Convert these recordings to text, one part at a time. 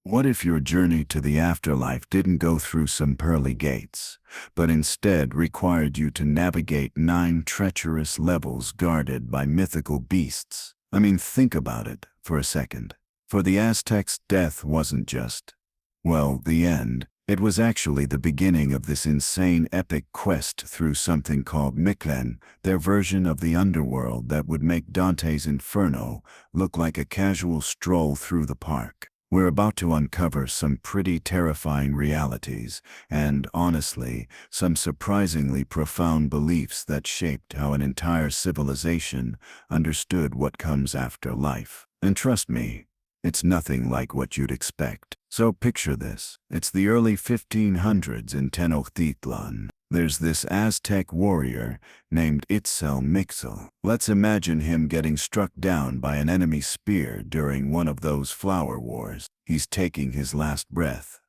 What if your journey to the afterlife didn't go through some pearly gates, but instead required you to navigate 9 treacherous levels guarded by mythical beasts? I mean, think about it for a second. For the Aztecs, death wasn't just, well, the end. It was actually the beginning of this insane epic quest through something called Mictlan, their version of the underworld that would make Dante's Inferno look like a casual stroll through the park. We're about to uncover some pretty terrifying realities and, honestly, some surprisingly profound beliefs that shaped how an entire civilization understood what comes after life. And trust me, it's nothing like what you'd expect. So picture this. It's the early 1500s in Tenochtitlan. There's this Aztec warrior named Mictlan. Let's imagine him getting struck down by an enemy spear during one of those flower wars. He's taking his last breath.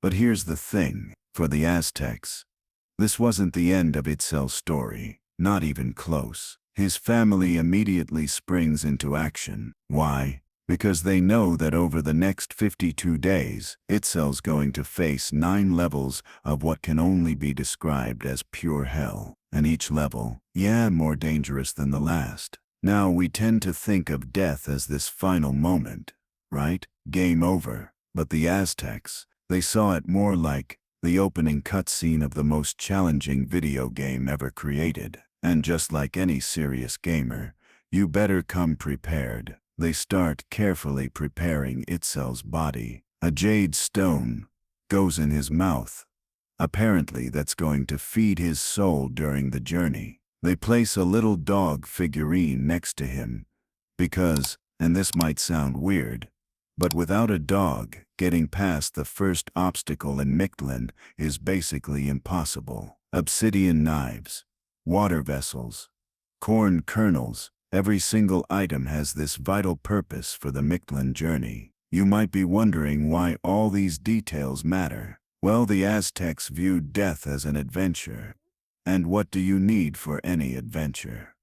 But here's the thing, for the Aztecs, this wasn't the end of Itzel's story, not even close. His family immediately springs into action. Why? Because they know that over the next 52 days, Itzel's going to face 9 levels of what can only be described as pure hell. And each level, more dangerous than the last. Now we tend to think of death as this final moment, right? Game over. But the Aztecs, they saw it more like the opening cutscene of the most challenging video game ever created. And just like any serious gamer, you better come prepared. They start carefully preparing Itzel's body. A jade stone goes in his mouth. Apparently that's going to feed his soul during the journey. They place a little dog figurine next to him because, and this might sound weird, but without a dog, getting past the first obstacle in Mictlan is basically impossible. Obsidian knives, water vessels, corn kernels, every single item has this vital purpose for the Mictlan journey. You might be wondering why all these details matter. Well, the Aztecs viewed death as an adventure. And what do you need for any adventure?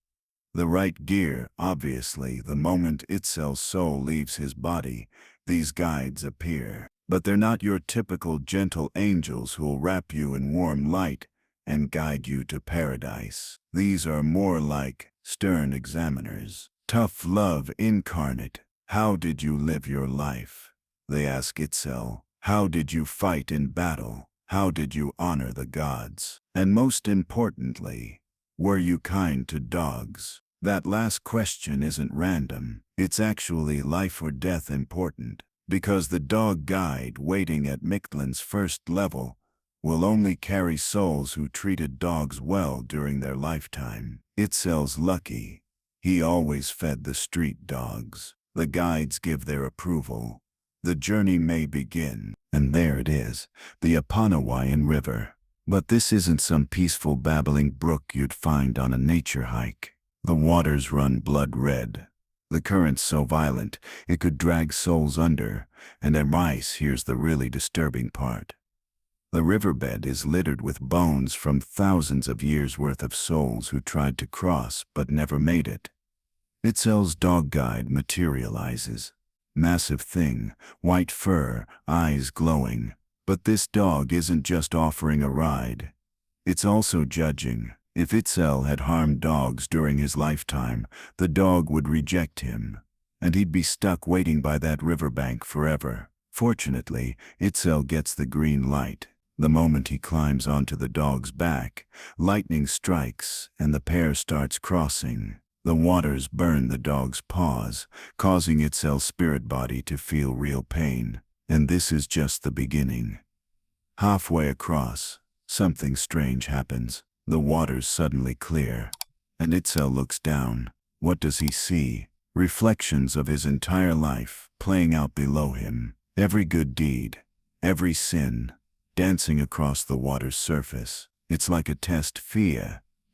The right gear, obviously. The moment Itzel's soul leaves his body, these guides appear. But they're not your typical gentle angels who'll wrap you in warm light and guide you to paradise. These are more like stern examiners. Tough love incarnate. How did you live your life? They ask Itzel. How did you fight in battle? How did you honor the gods? And most importantly, were you kind to dogs? That last question isn't random. It's actually life or death important, because the dog guide waiting at Mictlan's first level will only carry souls who treated dogs well during their lifetime. Itzel's lucky. He always fed the street dogs. The guides give their approval. The journey may begin. And there it is, the Apanawayan River. But this isn't some peaceful babbling brook you'd find on a nature hike. The waters run blood red. The current's so violent, it could drag souls under. And here's the really disturbing part. The riverbed is littered with bones from thousands of years' worth of souls who tried to cross but never made it. Itzel's dog guide materializes. Massive thing, white fur, eyes glowing. But this dog isn't just offering a ride. It's also judging. If Itzel had harmed dogs during his lifetime, the dog would reject him, and he'd be stuck waiting by that riverbank forever. Fortunately, Itzel gets the green light. The moment he climbs onto the dog's back, lightning strikes and the pair starts crossing. The waters burn the dog's paws, causing Itzel's spirit body to feel real pain. And this is just the beginning. Halfway across, something strange happens. The waters suddenly clear, and Itzel looks down. What does he see? Reflections of his entire life playing out below him. Every good deed, every sin, dancing across the water's surface. It's like a test.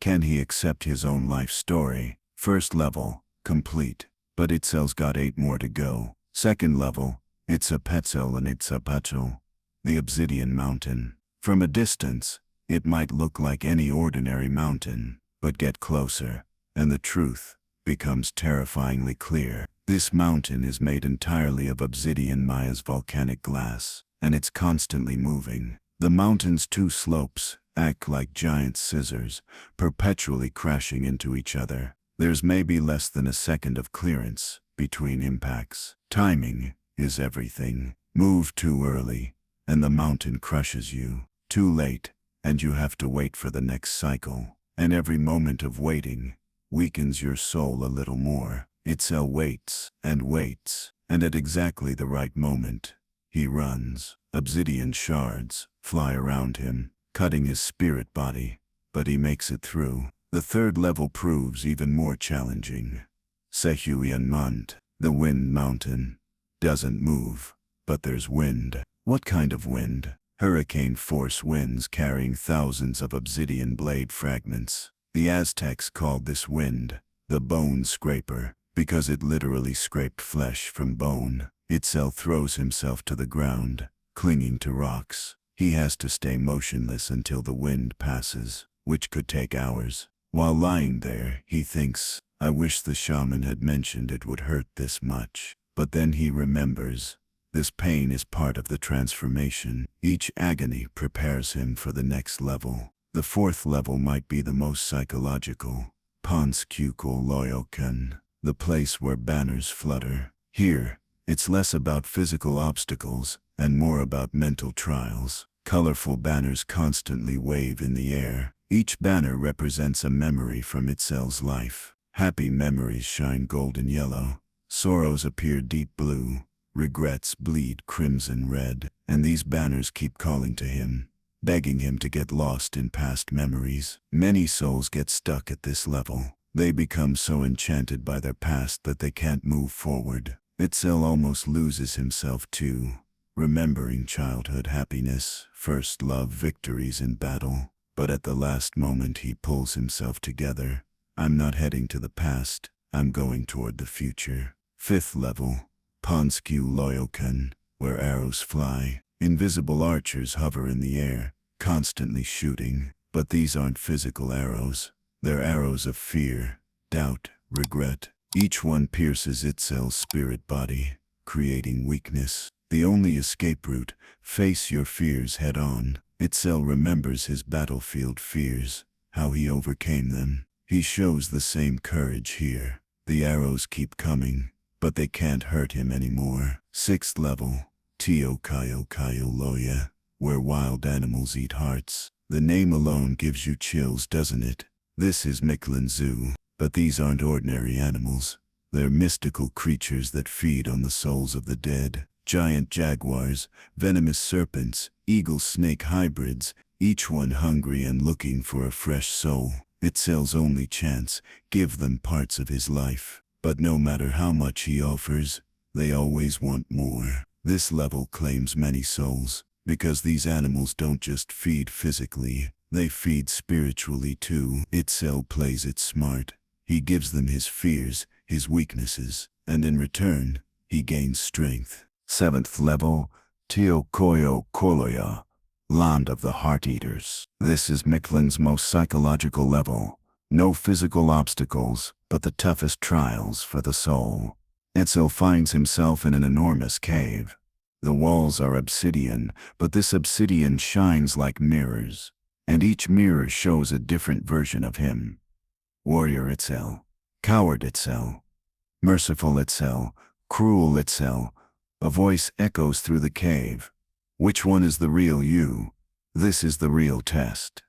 Can he accept his own life story? First level, complete. But Itzel's got 8 more to go. Second level, Itzapetzel and Itzapatzel, the Obsidian Mountain. From a distance, it might look like any ordinary mountain, but get closer, and the truth becomes terrifyingly clear. This mountain is made entirely of obsidian Maya's volcanic glass, and it's constantly moving. The mountain's two slopes act like giant scissors, perpetually crashing into each other. There's maybe less than a second of clearance between impacts. Timing is everything. Move too early, and the mountain crushes you. Too late, and you have to wait for the next cycle. And every moment of waiting weakens your soul a little more. Itzel waits, and at exactly the right moment, he runs. Obsidian shards fly around him, cutting his spirit body, but he makes it through. The third level proves even more challenging. Sehuyan Mont, the wind mountain, doesn't move, but there's wind. What kind of wind? Hurricane force winds carrying thousands of obsidian blade fragments. The Aztecs called this wind the bone scraper, because it literally scraped flesh from bone. Itzel throws himself to the ground, clinging to rocks. He has to stay motionless until the wind passes, which could take hours. While lying there, he thinks, I wish the shaman had mentioned it would hurt this much. But then he remembers, this pain is part of the transformation. Each agony prepares him for the next level. The fourth level might be the most psychological. Panskukul Loyokan, the place where banners flutter. Here, it's less about physical obstacles and more about mental trials. Colorful banners constantly wave in the air. Each banner represents a memory from Itzel's life. Happy memories shine golden yellow. Sorrows appear deep blue. Regrets bleed crimson red. And these banners keep calling to him, begging him to get lost in past memories. Many souls get stuck at this level. They become so enchanted by their past that they can't move forward. Itzel almost loses himself too, remembering childhood happiness, first love victories in battle. But at the last moment he pulls himself together. I'm not heading to the past, I'm going toward the future. Fifth level, Ponsku Loyokan, where arrows fly. Invisible archers hover in the air, constantly shooting. But these aren't physical arrows. They're arrows of fear, doubt, regret. Each one pierces Itzel's spirit body, creating weakness. The only escape route, face your fears head on. Itzel remembers his battlefield fears, how he overcame them. He shows the same courage here. The arrows keep coming, but they can't hurt him anymore. Sixth level, Tiokayo Loya, where wild animals eat hearts. The name alone gives you chills, doesn't it? This is Mictlan Zoo, but these aren't ordinary animals. They're mystical creatures that feed on the souls of the dead. Giant jaguars, venomous serpents, eagle-snake hybrids, each one hungry and looking for a fresh soul. Itzel's only chance, give them parts of his life. But no matter how much he offers, they always want more. This level claims many souls, because these animals don't just feed physically, they feed spiritually too. Itzel plays it smart. He gives them his fears, his weaknesses, and in return, he gains strength. Seventh level, Tiokoyo Koloya, Land of the Heart Eaters. This is Mictlan's most psychological level. No physical obstacles, but the toughest trials for the soul. Itzel finds himself in an enormous cave. The walls are obsidian, but this obsidian shines like mirrors, and each mirror shows a different version of him. Warrior Itzel, coward Itzel, merciful Itzel, cruel Itzel. A voice echoes through the cave. Which one is the real you? This is the real test.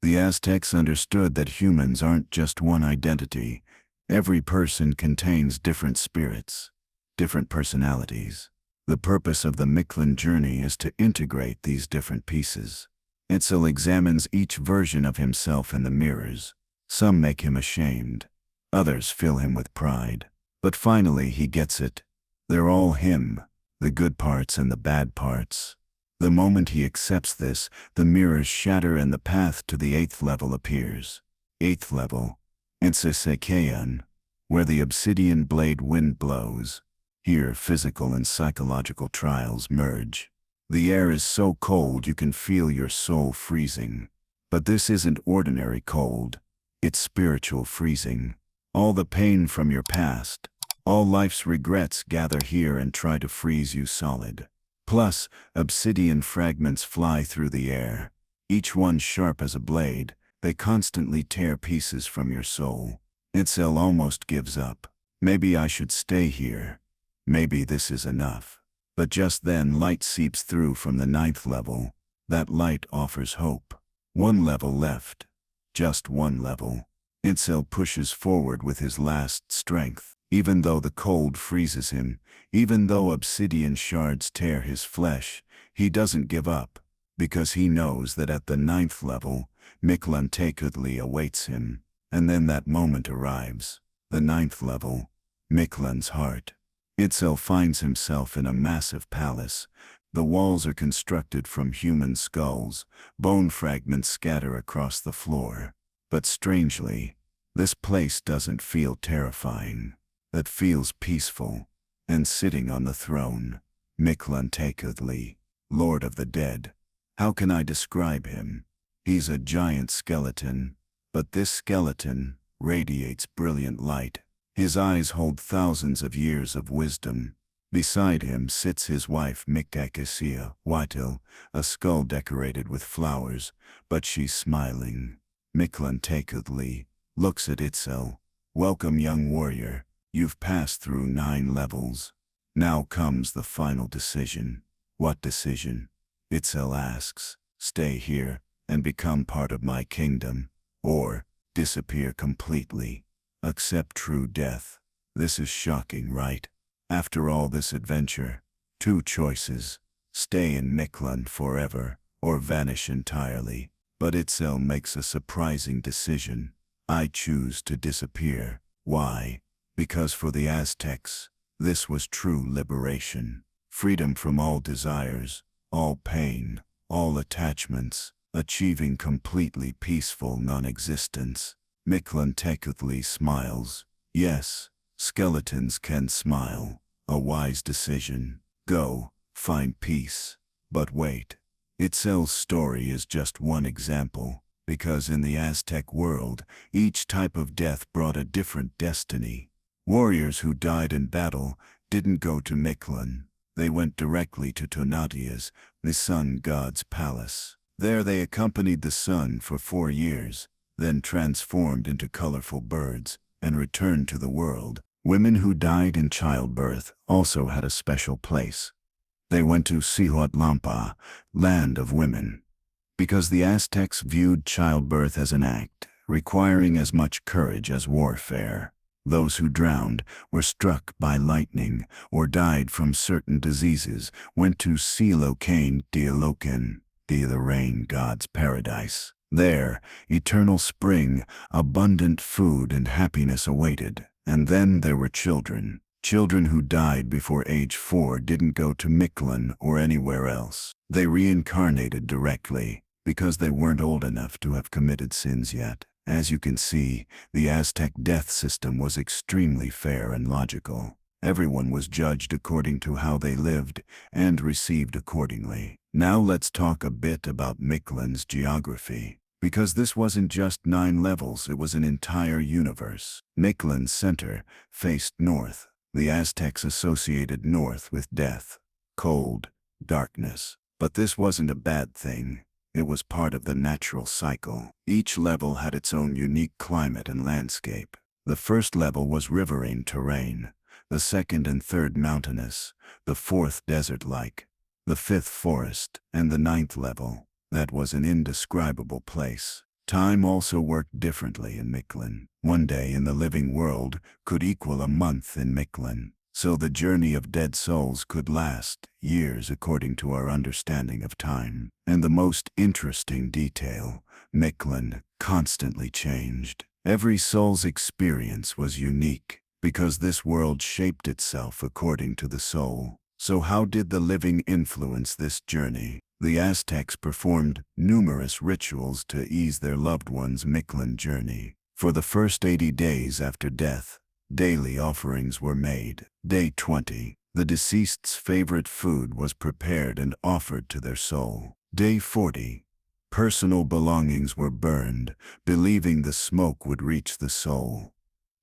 The Aztecs understood that humans aren't just one identity. Every person contains different spirits, different personalities. The purpose of the Mictlan journey is to integrate these different pieces. Itzel examines each version of himself in the mirrors. Some make him ashamed. Others fill him with pride. But finally he gets it. They're all him, the good parts and the bad parts. The moment he accepts this, the mirrors shatter and the path to the 8th level appears. 8th level, Intsisekayan, where the obsidian blade wind blows. Here physical and psychological trials merge. The air is so cold you can feel your soul freezing. But this isn't ordinary cold. It's spiritual freezing. All the pain from your past, All life's regrets gather here and try to freeze you solid. Plus, obsidian fragments fly through the air, each one sharp as a blade. They constantly tear pieces from your soul. Itzel almost gives up. Maybe I should stay here. Maybe this is enough. But just then light seeps through from the 9th level. That light offers hope. One level left. Just one level. Itzel pushes forward with his last strength. Even though the cold freezes him, even though obsidian shards tear his flesh, he doesn't give up, because he knows that at the 9th level, Mictlan awaits him. And then that moment arrives. The 9th level, Mictlan's heart. Itzel finds himself in a massive palace. The walls are constructed from human skulls. Bone fragments scatter across the floor. But strangely, this place doesn't feel terrifying. It feels peaceful. And sitting on the throne, Mictlan, Lord of the Dead. How can I describe him? He's a giant skeleton, but this skeleton radiates brilliant light. His eyes hold thousands of years of wisdom. Beside him sits his wife Mictlan, a skull decorated with flowers, but she's smiling. Mictlan looks at Itzel. Welcome, young warrior. You've passed through 9 levels. Now comes the final decision. What decision? Itzel asks. Stay here and become part of my kingdom, or disappear completely. Accept true death. This is shocking, right? After all this adventure, 2 choices. Stay in Mictlan forever, or vanish entirely. But Itzel makes a surprising decision. I choose to disappear. Why? Because for the Aztecs, this was true liberation. Freedom from all desires, all pain, all attachments, achieving completely peaceful non-existence. Mictlan smiles. Yes, skeletons can smile. A wise decision. Go, find peace. But wait. Itzel's story is just one example, because in the Aztec world, each type of death brought a different destiny. Warriors who died in battle didn't go to Mictlan. They went directly to Tonatiuh's, the sun god's palace. There they accompanied the sun for 4 years, then transformed into colorful birds, and returned to the world. Women who died in childbirth also had a special place. They went to Cihuatlampa, land of women, because the Aztecs viewed childbirth as an act, requiring as much courage as warfare. Those who drowned, were struck by lightning, or died from certain diseases, went to Silocain, the rain god's paradise. There, eternal spring, abundant food and happiness awaited. And then there were children. Children who died before age 4 didn't go to Mictlan or anywhere else. They reincarnated directly, because they weren't old enough to have committed sins yet. As you can see, the Aztec death system was extremely fair and logical. Everyone was judged according to how they lived, and received accordingly. Now let's talk a bit about Mictlan's geography. Because this wasn't just 9 levels, it was an entire universe. Mictlan's center faced north. The Aztecs associated north with death, cold, darkness. But this wasn't a bad thing. It was part of the natural cycle. Each level had its own unique climate and landscape. The first level was riverine terrain, the second and third mountainous, the fourth desert-like, the fifth forest, and the 9th level. That was an indescribable place. Time also worked differently in Mictlan. One day in the living world could equal a month in Mictlan. So the journey of dead souls could last years according to our understanding of time. And the most interesting detail, Mictlan constantly changed. Every soul's experience was unique, because this world shaped itself according to the soul. So how did the living influence this journey? The Aztecs performed numerous rituals to ease their loved ones' Mictlan journey. For the first 80 days after death, daily offerings were made. Day 20, the deceased's favorite food was prepared and offered to their soul. Day 40, personal belongings were burned, believing the smoke would reach the soul.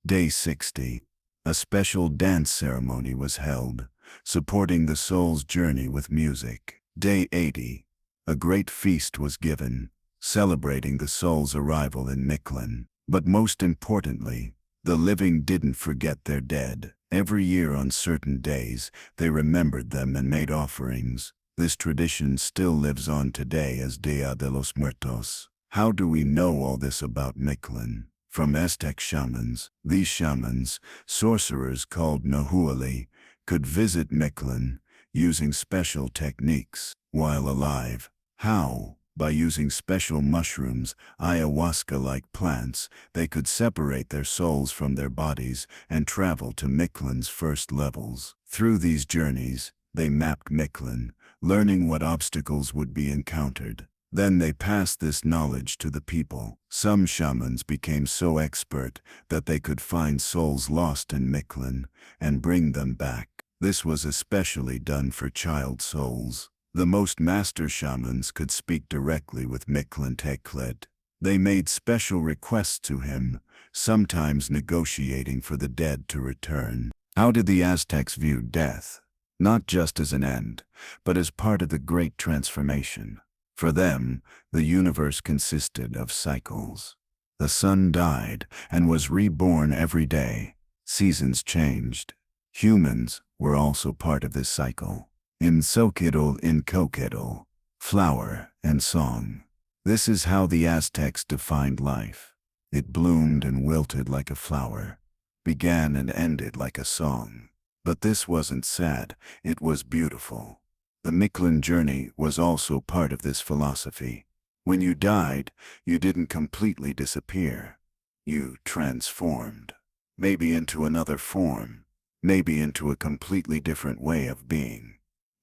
Day 60, A special dance ceremony was held, supporting the soul's journey with music. Day 80. A great feast was given, celebrating the soul's arrival in Mictlan. But most importantly, the living didn't forget their dead. Every year on certain days, they remembered them and made offerings. This tradition still lives on today as Dia de los Muertos. How do we know all this about Mictlan? From Aztec shamans. These shamans, sorcerers called Nahuali, could visit Mictlan using special techniques while alive. How? By using special mushrooms, ayahuasca-like plants, they could separate their souls from their bodies and travel to Mictlan's first levels. Through these journeys, they mapped Mictlan, learning what obstacles would be encountered. Then they passed this knowledge to the people. Some shamans became so expert that they could find souls lost in Mictlan and bring them back. This was especially done for child souls. The most master shamans could speak directly with Mictlan Teklet. They made special requests to him, sometimes negotiating for the dead to return. How did the Aztecs view death? Not just as an end, but as part of the great transformation. For them, the universe consisted of cycles. The sun died and was reborn every day. Seasons changed. Humans were also part of this cycle. In Coquetl, flower and song. This is how the Aztecs defined life. It bloomed and wilted like a flower, began and ended like a song. But this wasn't sad, it was beautiful. The Mictlan journey was also part of this philosophy. When you died, you didn't completely disappear. You transformed. Maybe into another form, maybe into a completely different way of being.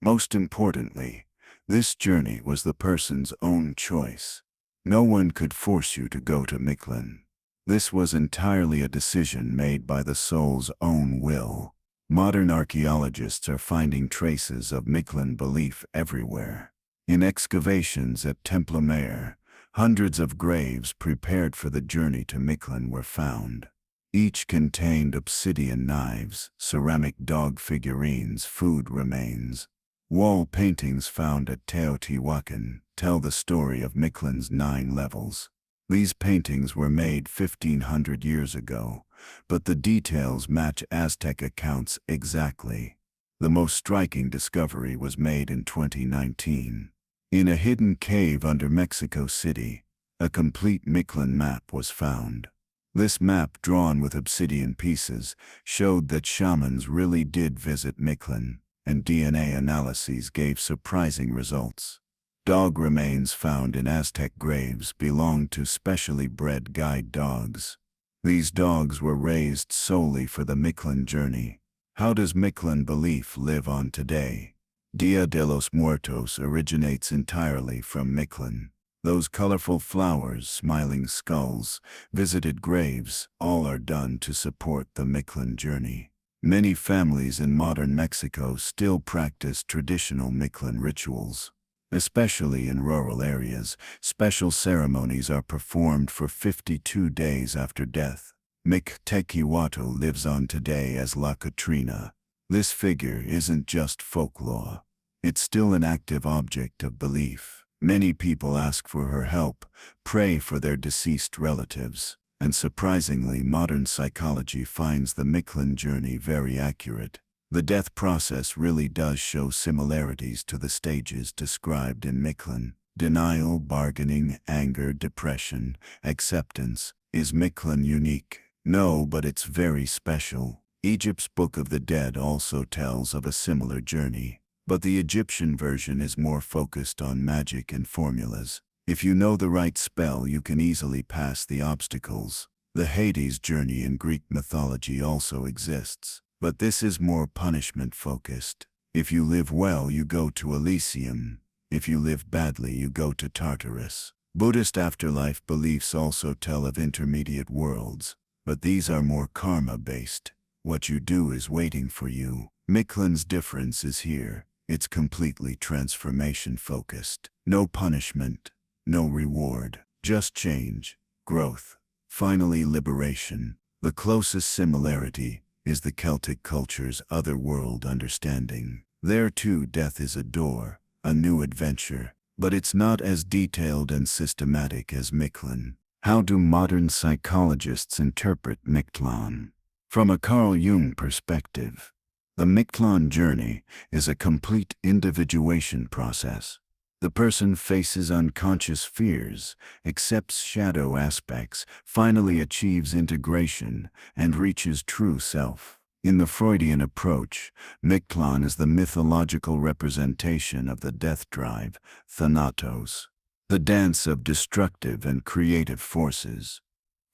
Most importantly, this journey was the person's own choice. No one could force you to go to Mictlan. This was entirely a decision made by the soul's own will. Modern archaeologists are finding traces of Mictlan belief everywhere. In excavations at Templo Mayor, hundreds of graves prepared for the journey to Mictlan were found. Each contained obsidian knives, ceramic dog figurines, food remains. Wall paintings found at Teotihuacan tell the story of Mictlan's 9 levels. These paintings were made 1,500 years ago, but the details match Aztec accounts exactly. The most striking discovery was made in 2019. In a hidden cave under Mexico City, a complete Mictlan map was found. This map, drawn with obsidian pieces, showed that shamans really did visit Mictlan, and DNA analyses gave surprising results. Dog remains found in Aztec graves belonged to specially bred guide dogs. These dogs were raised solely for the Mictlan journey. How does Mictlan belief live on today? Dia de los Muertos originates entirely from Mictlan. Those colorful flowers, smiling skulls, visited graves, all are done to support the Mictlan journey. Many families in modern Mexico still practice traditional Mictlan rituals. Especially in rural areas, special ceremonies are performed for 52 days after death. Mictequihuatl lives on today as La Catrina. This figure isn't just folklore. It's still an active object of belief. Many people ask for her help, pray for their deceased relatives. And surprisingly, modern psychology finds the Mictlan journey very accurate. The death process really does show similarities to the stages described in Mictlan. Denial, bargaining, anger, depression, acceptance. Is Mictlan unique? No, but it's very special. Egypt's Book of the Dead also tells of a similar journey, but the Egyptian version is more focused on magic and formulas. If you know the right spell, you can easily pass the obstacles. The Hades journey in Greek mythology also exists, but this is more punishment-focused. If you live well, you go to Elysium. If you live badly, you go to Tartarus. Buddhist afterlife beliefs also tell of intermediate worlds, but these are more karma-based. What you do is waiting for you. Mictlan's difference is here. It's completely transformation-focused. No punishment. No reward, just change, growth, finally liberation. The closest similarity is the Celtic culture's otherworld understanding. There too, death is a door, a new adventure, but it's not as detailed and systematic as Mictlan. How do modern psychologists interpret Mictlan? From a Carl Jung perspective, the Mictlan journey is a complete individuation process. The person faces unconscious fears, accepts shadow aspects, finally achieves integration, and reaches true self. In the Freudian approach, Mictlan is the mythological representation of the death drive, thanatos, the dance of destructive and creative forces.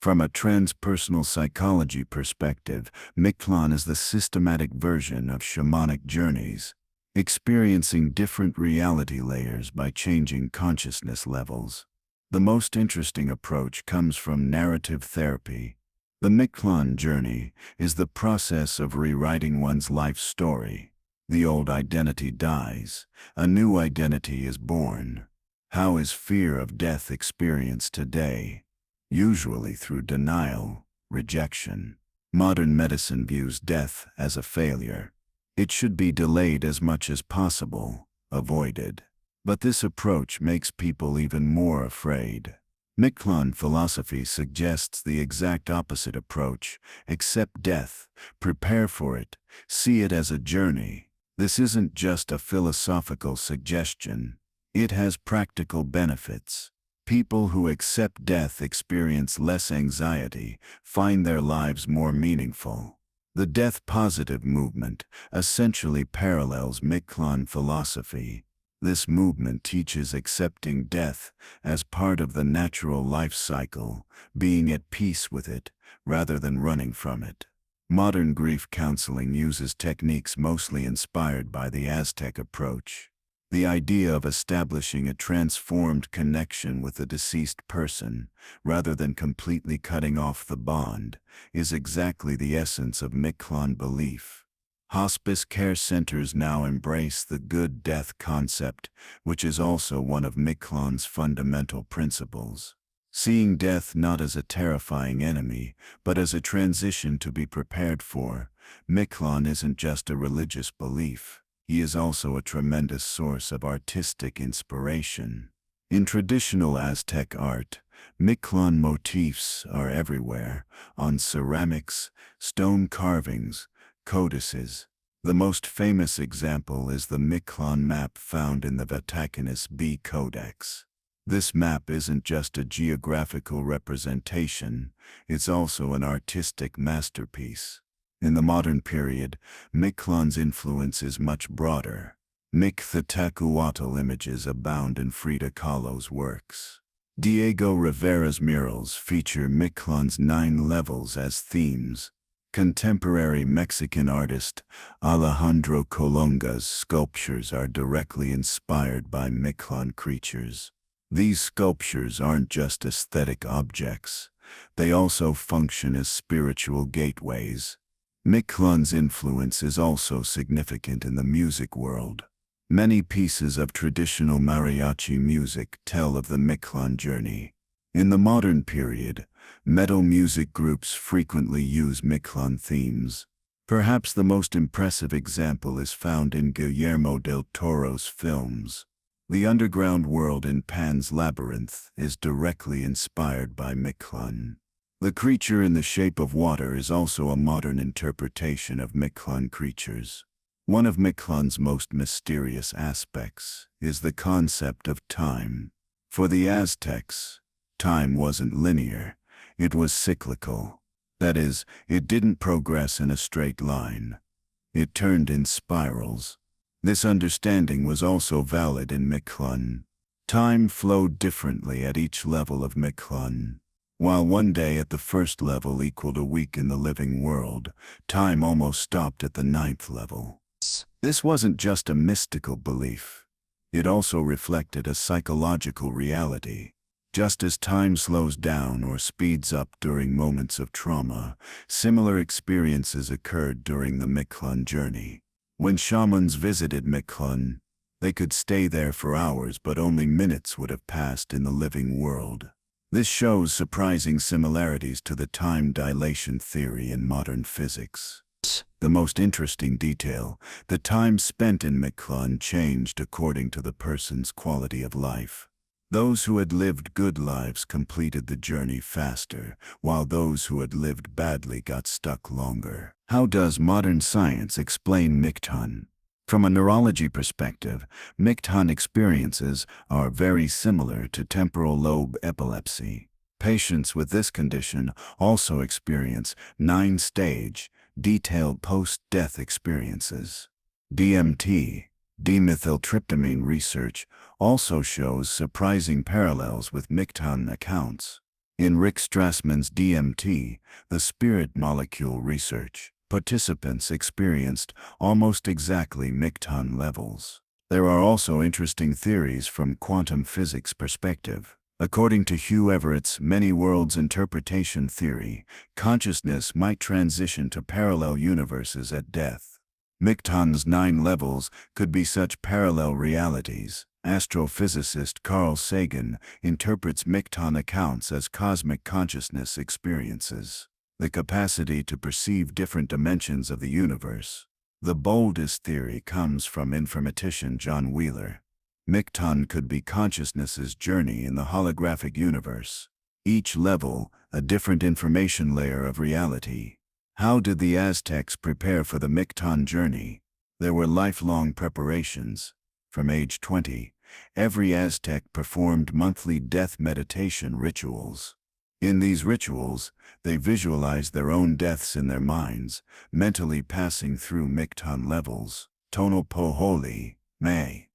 From a transpersonal psychology perspective, Mictlan is the systematic version of shamanic journeys, experiencing different reality layers by changing consciousness levels. The most interesting approach comes from narrative therapy. The Mictlan journey is the process of rewriting one's life story. The old identity dies, a new identity is born. How is fear of death experienced today? Usually through denial, rejection. Modern medicine views death as a failure. It should be delayed as much as possible, avoided. But this approach makes people even more afraid. Mictlan philosophy suggests the exact opposite approach: accept death, prepare for it, see it as a journey. This isn't just a philosophical suggestion. It has practical benefits. People who accept death experience less anxiety, find their lives more meaningful. The death-positive movement essentially parallels Mictlan philosophy. This movement teaches accepting death as part of the natural life cycle, being at peace with it, rather than running from it. Modern grief counseling uses techniques mostly inspired by the Aztec approach. The idea of establishing a transformed connection with the deceased person, rather than completely cutting off the bond, is exactly the essence of Mictlan belief. Hospice care centers now embrace the good death concept, which is also one of Mictlan's fundamental principles. Seeing death not as a terrifying enemy, but as a transition to be prepared for, Mictlan isn't just a religious belief. He is also a tremendous source of artistic inspiration. In traditional Aztec art, Mictlan motifs are everywhere, on ceramics, stone carvings, codices. The most famous example is the Mictlan map found in the Vaticanus B Codex. This map isn't just a geographical representation, it's also an artistic masterpiece. In the modern period, Mictlan's influence is much broader. Mictlantecuhtli images abound in Frida Kahlo's works. Diego Rivera's murals feature Mictlan's 9 levels as themes. Contemporary Mexican artist Alejandro Colunga's sculptures are directly inspired by Mictlan creatures. These sculptures aren't just aesthetic objects, they also function as spiritual gateways. Mictlan's influence is also significant in the music world. Many pieces of traditional mariachi music tell of the Mictlan journey. In the modern period, metal music groups frequently use Mictlan themes. Perhaps the most impressive example is found in Guillermo del Toro's films. The underground world in Pan's Labyrinth is directly inspired by Mictlan. The creature in the shape of water is also a modern interpretation of Mictlan creatures. One of Mictlan's most mysterious aspects is the concept of time. For the Aztecs, time wasn't linear, it was cyclical. That is, it didn't progress in a straight line. It turned in spirals. This understanding was also valid in Mictlan. Time flowed differently at each level of Mictlan. While one day at the first level equaled a week in the living world, time almost stopped at the 9th level. This wasn't just a mystical belief. It also reflected a psychological reality. Just as time slows down or speeds up during moments of trauma, similar experiences occurred during the Mictlan journey. When shamans visited Mictlan, they could stay there for hours, but only minutes would have passed in the living world. This shows surprising similarities to the time dilation theory in modern physics. The most interesting detail, the time spent in Mictlan changed according to the person's quality of life. Those who had lived good lives completed the journey faster, while those who had lived badly got stuck longer. How does modern science explain Mictlan? From a neurology perspective, Mictlan experiences are very similar to temporal lobe epilepsy. Patients with this condition also experience 9-stage, detailed post-death experiences. DMT, dimethyltryptamine research, also shows surprising parallels with Mictlan accounts. In Rick Strassman's DMT, the spirit molecule research, participants experienced almost exactly Mictlan levels. There are also interesting theories from quantum physics perspective. According to Hugh Everett's many worlds interpretation theory, consciousness might transition to parallel universes at death. Mictlan's 9 levels could be such parallel realities. Astrophysicist Carl Sagan interprets Mictlan accounts as cosmic consciousness experiences, the capacity to perceive different dimensions of the universe. The boldest theory comes from informatician John Wheeler. Mictlan could be consciousness's journey in the holographic universe. Each level, a different information layer of reality. How did the Aztecs prepare for the Mictlan journey? There were lifelong preparations. From age 20, every Aztec performed monthly death meditation rituals. In these rituals, they visualized their own deaths in their minds, mentally passing through Mictlan levels. Tonopaholi, May.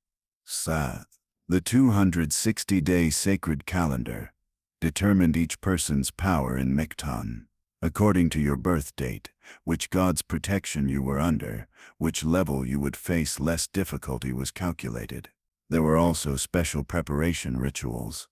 Sath. The 260-day sacred calendar determined each person's power in Mictlan. According to your birth date, which god's protection you were under, which level you would face less difficulty was calculated. There were also special preparation rituals.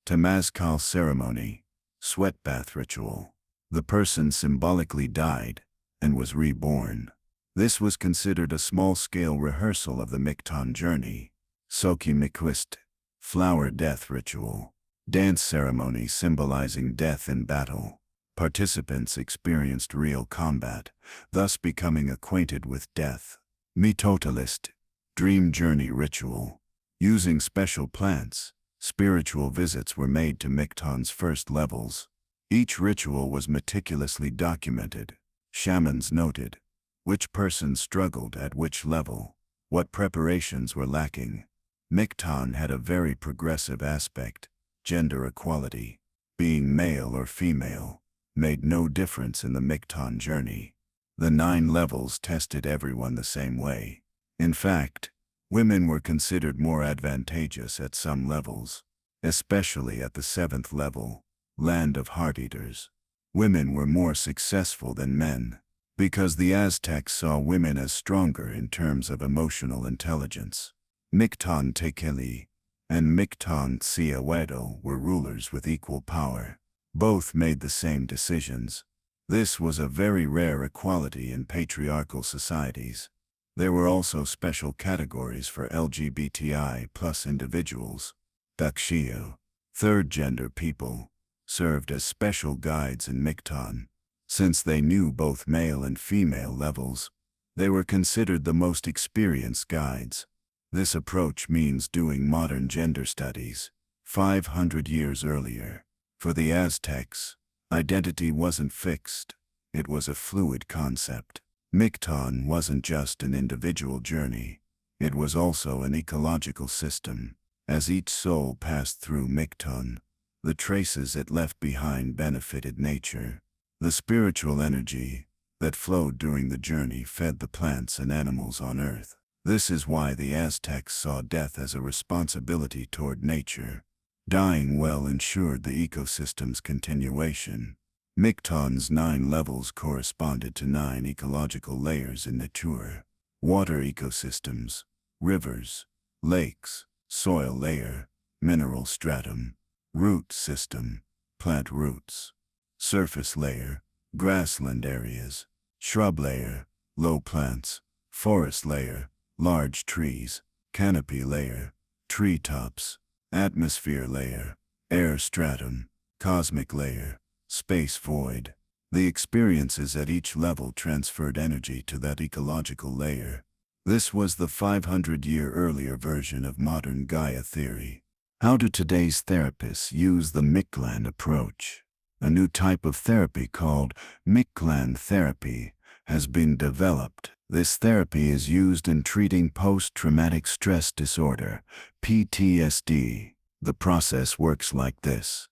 Temazcal ceremony, sweat bath ritual. The person symbolically died and was reborn. This was considered a small-scale rehearsal of the Mictlan journey. Sokimikwist, flower death ritual. Dance ceremony symbolizing death in battle. Participants experienced real combat, thus becoming acquainted with death. Mitotalist, dream journey ritual. Using special plants, spiritual visits were made to Mictlan's first levels. Each ritual was meticulously documented. Shamans noted which persons struggled at which level, what preparations were lacking. Mictlan had a very progressive aspect. Gender equality, being male or female, made no difference in the Mictlan journey. The 9 levels tested everyone the same way. In fact, women were considered more advantageous at some levels, especially at the 7th level, land of heart-eaters. Women were more successful than men, because the Aztecs saw women as stronger in terms of emotional intelligence. Mictlan Tekeli and Mictlan Tsiawedo were rulers with equal power. Both made the same decisions. This was a very rare equality in patriarchal societies. There were also special categories for LGBTI+ individuals. Dakshio, third-gender people, served as special guides in Mictlan. Since they knew both male and female levels, they were considered the most experienced guides. This approach means doing modern gender studies 500 years earlier. For the Aztecs, identity wasn't fixed, it was a fluid concept. Mictlan wasn't just an individual journey, it was also an ecological system. As each soul passed through Mictlan, the traces it left behind benefited nature. The spiritual energy that flowed during the journey fed the plants and animals on Earth. This is why the Aztecs saw death as a responsibility toward nature. Dying well ensured the ecosystem's continuation. Mictlan's 9 levels corresponded to 9 ecological layers in nature. Water ecosystems, rivers, lakes, soil layer, mineral stratum, root system, plant roots, surface layer, grassland areas, shrub layer, low plants, forest layer, large trees, canopy layer, treetops, atmosphere layer, air stratum, cosmic layer, space void. The experiences at each level transferred energy to that ecological layer. This was the 500-year earlier version of modern Gaia theory. How do today's therapists use the Mictlan approach? A new type of therapy called Mictlan therapy has been developed. This therapy is used in treating post-traumatic stress disorder, PTSD. The process works like this.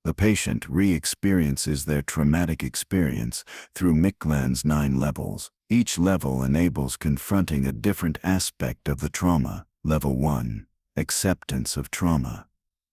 The patient re-experiences their traumatic experience through Mictlan's 9 levels. Each level enables confronting a different aspect of the trauma. Level 1, acceptance of trauma.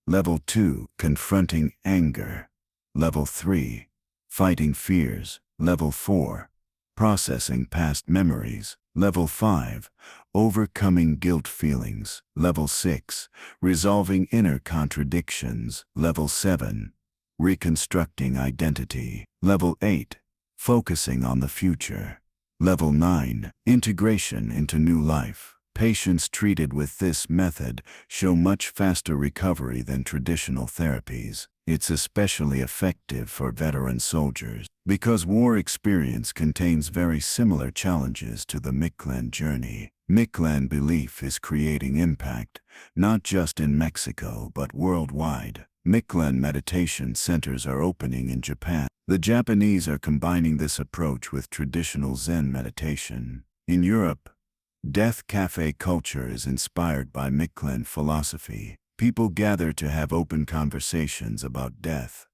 Level 2, confronting anger. Level 3, fighting fears. Level 4, processing past memories. Level 5, overcoming guilt feelings. Level 6, resolving inner contradictions. Level 7, reconstructing identity. Level 8, focusing on the future. Level 9, integration into new life. Patients treated with this method show much faster recovery than traditional therapies. It's especially effective for veteran soldiers because war experience contains very similar challenges to the Mictlan journey. Mictlan belief is creating impact, not just in Mexico but worldwide. Mictlan meditation centers are opening in Japan. The Japanese are combining this approach with traditional Zen meditation. In Europe, death cafe culture is inspired by Mictlan philosophy. People gather to have open conversations about death,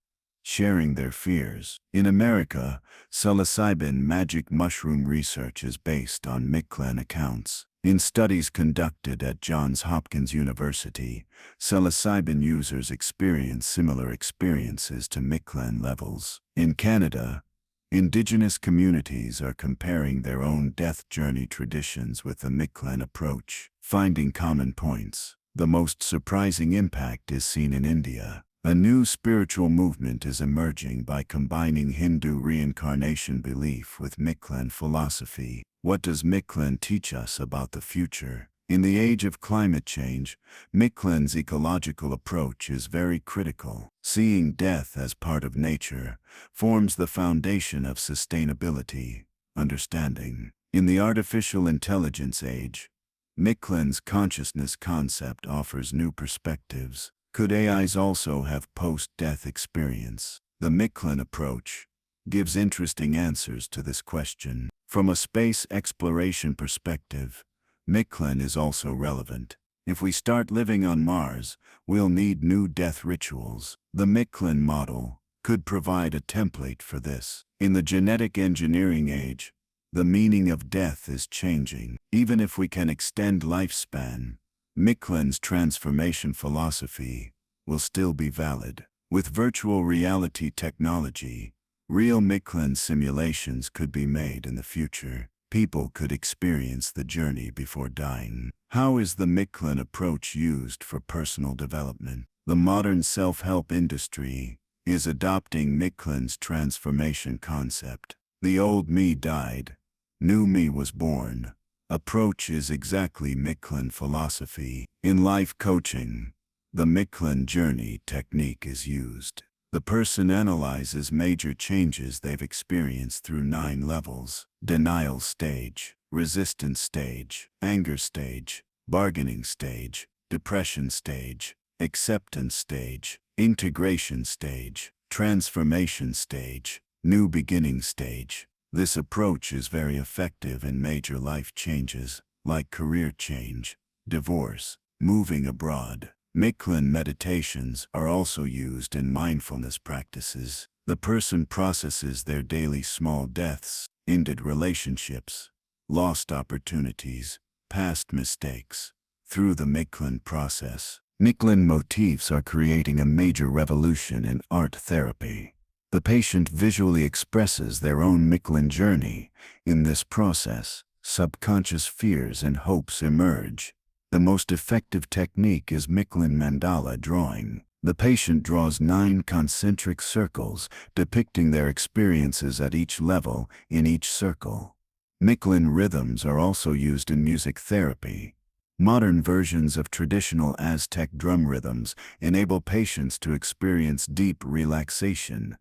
sharing their fears. In America, psilocybin magic mushroom research is based on Mictlan accounts. In studies conducted at Johns Hopkins University, psilocybin users experience similar experiences to Mictlan levels. In Canada, indigenous communities are comparing their own death journey traditions with the Mictlan approach, finding common points. The most surprising impact is seen in India. A new spiritual movement is emerging by combining Hindu reincarnation belief with Mictlan philosophy. What does Mictlan teach us about the future? In the age of climate change, Mictlan's ecological approach is very critical. Seeing death as part of nature forms the foundation of sustainability, understanding. In the artificial intelligence age, Mictlan's consciousness concept offers new perspectives. Could AIs also have post-death experience? The Mictlan approach gives interesting answers to this question. From a space exploration perspective, Mictlan is also relevant. If we start living on Mars, we'll need new death rituals. The Mictlan model could provide a template for this. In the genetic engineering age, the meaning of death is changing. Even if we can extend lifespan, Mictlan's transformation philosophy will still be valid. With virtual reality technology, real Mictlan simulations could be made in the future. People could experience the journey before dying. How is the Mictlan approach used for personal development? The modern self-help industry is adopting Mictlan's transformation concept. The old me died, new me was born. Approach is exactly Mictlan philosophy. In life coaching, the Mictlan journey technique is used. The person analyzes major changes they've experienced through 9 levels: denial stage, resistance stage, anger stage, bargaining stage, depression stage, acceptance stage, integration stage, transformation stage, new beginning stage. This approach is very effective in major life changes, like career change, divorce, moving abroad. Mictlan meditations are also used in mindfulness practices. The person processes their daily small deaths, ended relationships, lost opportunities, past mistakes, through the Mictlan process. Mictlan motifs are creating a major revolution in art therapy. The patient visually expresses their own Mictlan journey. In this process, subconscious fears and hopes emerge. The most effective technique is Mictlan mandala drawing. The patient draws 9 concentric circles depicting their experiences at each level in each circle. Mictlan rhythms are also used in music therapy. Modern versions of traditional Aztec drum rhythms enable patients to experience deep relaxation.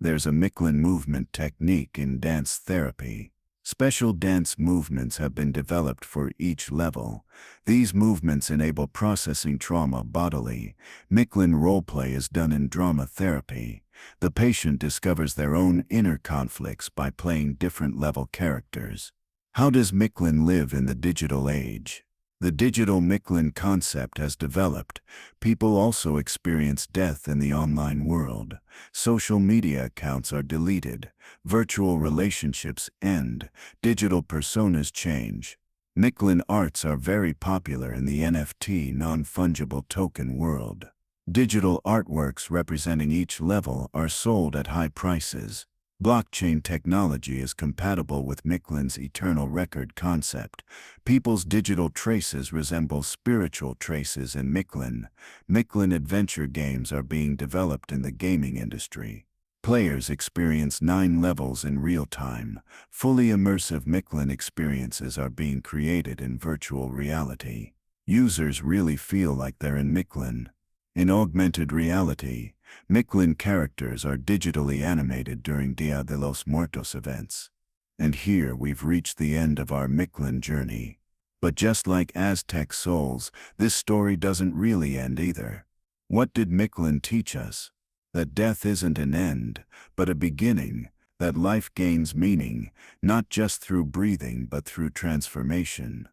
There's a Mictlan movement technique in dance therapy. Special dance movements have been developed for each level. These movements enable processing trauma bodily. Mictlan roleplay is done in drama therapy. The patient discovers their own inner conflicts by playing different level characters. How does Mictlan live in the digital age? The digital Mictlan concept has developed. People also experience death in the online world. Social media accounts are deleted. Virtual relationships end. Digital personas change. Mictlan arts are very popular in the NFT non-fungible token world. Digital artworks representing each level are sold at high prices. Blockchain technology is compatible with Mictlan's eternal record concept. People's digital traces resemble spiritual traces in Mictlan. Mictlan adventure games are being developed in the gaming industry. Players experience 9 levels in real time. Fully immersive Mictlan experiences are being created in virtual reality. Users really feel like they're in Mictlan. In augmented reality, Mictlan characters are digitally animated during Dia de los Muertos events. And here we've reached the end of our Mictlan journey. But just like Aztec souls, this story doesn't really end either. What did Mictlan teach us? That death isn't an end, but a beginning. That life gains meaning, not just through breathing but through transformation.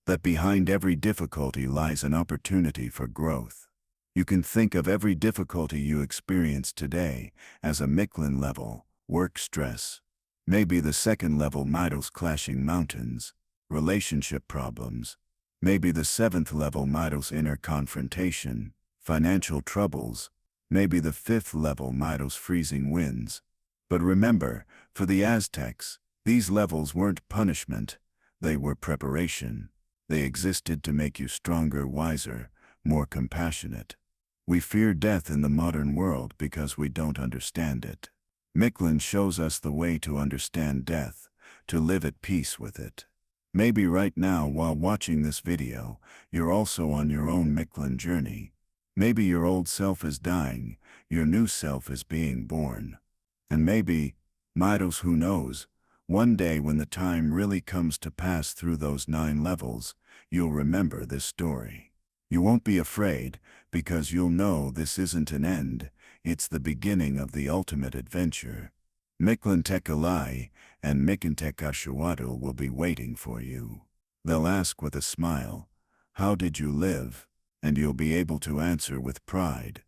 That behind every difficulty lies an opportunity for growth. You can think of every difficulty you experience today as a Mictlan level, work stress. Maybe the second level Midos clashing mountains, relationship problems. Maybe the 7th level Midos inner confrontation, financial troubles. Maybe the 5th level Midos freezing winds. But remember, for the Aztecs, these levels weren't punishment, they were preparation. They existed to make you stronger, wiser, more compassionate. We fear death in the modern world because we don't understand it. Mictlan shows us the way to understand death, to live at peace with it. Maybe right now while watching this video, you're also on your own Mictlan journey. Maybe your old self is dying, your new self is being born. And maybe, Midos, who knows, one day when the time really comes to pass through those 9 levels, you'll remember this story. You won't be afraid, because you'll know this isn't an end, it's the beginning of the ultimate adventure. Mictlan Tekalai and Mikantekashawadal will be waiting for you. They'll ask with a smile, "How did you live?" And you'll be able to answer with pride,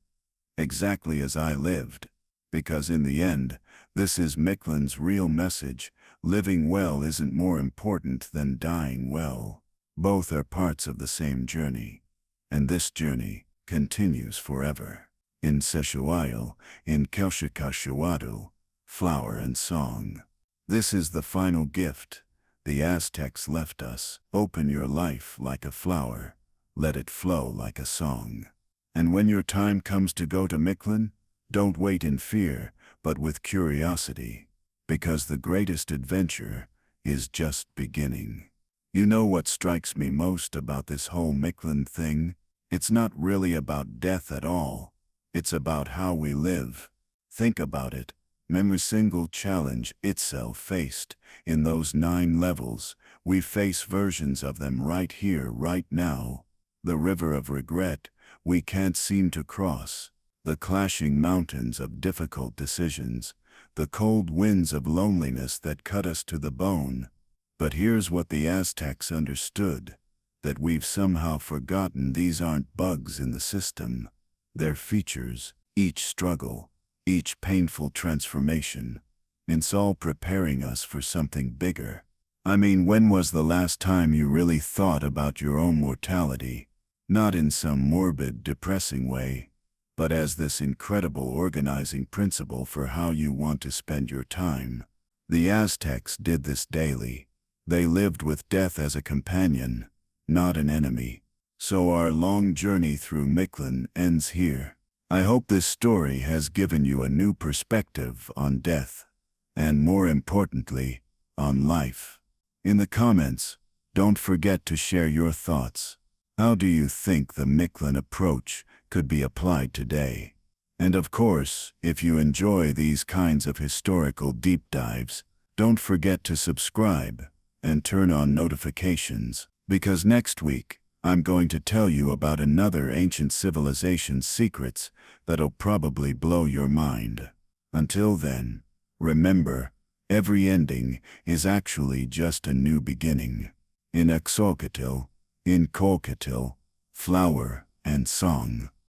"Exactly as I lived." Because in the end, this is Mictlan's real message: living well isn't more important than dying well. Both are parts of the same journey. And this journey continues forever. In Seshuayal, in Kelshikashawadal, flower and song. This is the final gift the Aztecs left us. Open your life like a flower. Let it flow like a song. And when your time comes to go to Mictlan, don't wait in fear, but with curiosity. Because the greatest adventure is just beginning. You know what strikes me most about this whole Mictlan thing? It's not really about death at all. It's about how we live. Think about it. Every single challenge itself faced in those 9 levels, we face versions of them right here, right now. The river of regret we can't seem to cross. The clashing mountains of difficult decisions. The cold winds of loneliness that cut us to the bone. But here's what the Aztecs understood. That we've somehow forgotten: these aren't bugs in the system. They're features. Each struggle, each painful transformation, it's all preparing us for something bigger. I mean, when was the last time you really thought about your own mortality? Not in some morbid, depressing way, but as this incredible organizing principle for how you want to spend your time. The Aztecs did this daily. They lived with death as a companion, not an enemy. So our long journey through Mictlan ends here. I hope this story has given you a new perspective on death, and more importantly, on life. In the comments, don't forget to share your thoughts. How do you think the Mictlan approach could be applied today? And of course, if you enjoy these kinds of historical deep dives, don't forget to subscribe and turn on notifications, because next week, I'm going to tell you about another ancient civilization's secrets that'll probably blow your mind. Until then, remember, every ending is actually just a new beginning. In Exocatil, in Colcatil, flower and song.